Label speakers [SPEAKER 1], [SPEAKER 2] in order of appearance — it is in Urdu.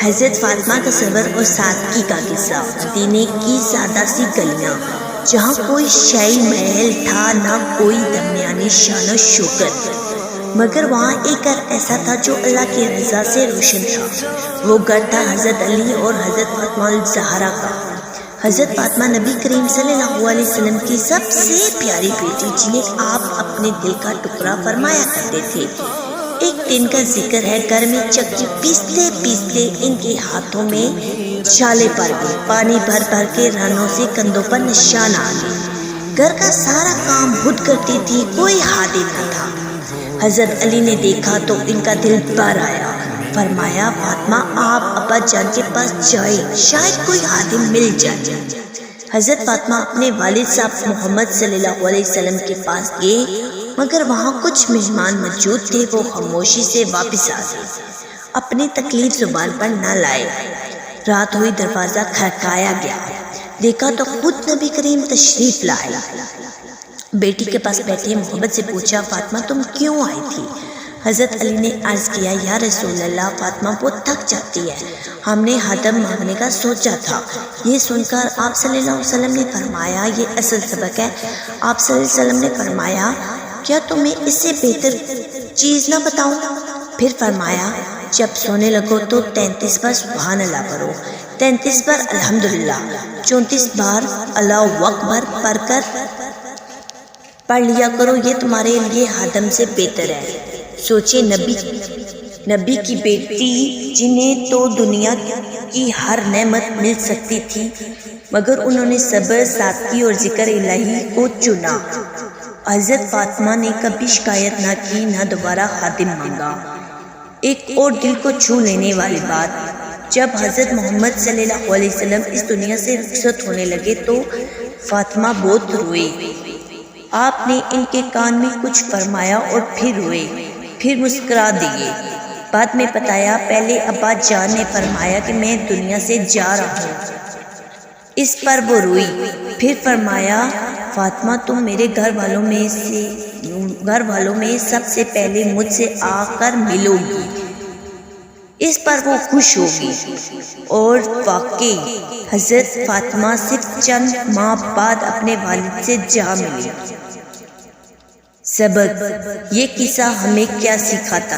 [SPEAKER 1] حضرت فاطمہ کا صبر اور سادگی کا قصہ۔ مدینے کی سادہ سی گلیاں جہاں کوئی شاہی محل تھا نہ کوئی درمیانی شان و شوکت، مگر وہاں ایک گھر ایسا تھا جو اللہ کی رضا سے روشن تھا۔ وہ گھر تھا حضرت علی اور حضرت فاطمہ الزہرا کا۔ حضرت فاطمہ نبی کریم صلی اللہ علیہ وسلم کی سب سے پیاری بیٹی، جنہیں آپ اپنے دل کا ٹکڑا فرمایا کرتے تھے۔ ایک دن کا ذکر ہے، گھر میں چکی پیستے پیستے ان کے ہاتھوں میں چھالے پڑ گئے، پانی بھر بھر کے رنوں سے کندھوں پر نشان آ گئے۔ گھر کا سارا کام خود کرتی تھی، کوئی خادم نہ تھا۔ حضرت علی نے دیکھا تو ان کا دل بھر آیا، فرمایا فاطمہ آپ ابا جان کے پاس جائیں، شاید کوئی خادم مل جائے۔ حضرت فاطمہ اپنے والد صاحب محمد صلی اللہ علیہ وسلم کے پاس گئے، مگر وہاں کچھ مہمان موجود تھے۔ وہ خاموشی سے واپس آ گئے، اپنی تکلیف زبان پر نہ لائے۔ رات ہوئی، دروازہ کھڑکایا گیا، دیکھا تو خود نبی کریم تشریف لائے۔ بیٹی کے پاس بیٹھے محبت سے پوچھا فاطمہ تم کیوں آئی تھی؟ حضرت علی نے عرض کیا یا رسول اللہ فاطمہ بہت تھک جاتی ہے، ہم نے خادم مانگنے کا سوچا تھا۔ یہ سن کر آپ صلی اللہ علیہ وسلم نے فرمایا یہ اصل سبق ہے۔ آپ صلی اللہ علیہ وسلم نے فرمایا کیا تمہیں اس سے بہتر چیز نہ بتاؤں؟ پھر فرمایا جب سونے لگو تو 33 بار سبحان اللہ پڑھو، 33 بار الحمدللہ، 34 بار اللہ اکبر پڑھ لیا کرو، یہ تمہارے لیے خادم سے بہتر ہے۔ سوچے نبی کی بیٹی جنہیں تو دنیا کی ہر نعمت مل سکتی تھی، مگر انہوں نے صبر، سادگی اور ذکر الہی کو چنا۔ حضرت فاطمہ نے کبھی شکایت نہ کی، نہ دوبارہ خادم مانگا۔ ایک اور دل کو چھو لینے والی بات، جب حضرت محمد صلی اللہ علیہ وسلم اس دنیا سے رخصت ہونے لگے تو فاطمہ بہت روئے۔ آپ نے ان کے کان میں کچھ فرمایا اور پھر روئے، پھر مسکرا دیے۔ بعد میں بتایا پہلے ابا جان نے فرمایا کہ میں دنیا سے جا رہا ہوں، اس پر وہ روئی۔ پھر فرمایا فاطمہ تم میرے گھر والوں میں سب سے پہلے مجھ سے آ کر ملو گی، اس پر وہ خوش ہوگی۔ اور واقعی حضرت فاطمہ صرف چند ماہ بعد اپنے والد سے جا ملی۔ سبق، یہ قصہ ہمیں کیا سکھاتا؟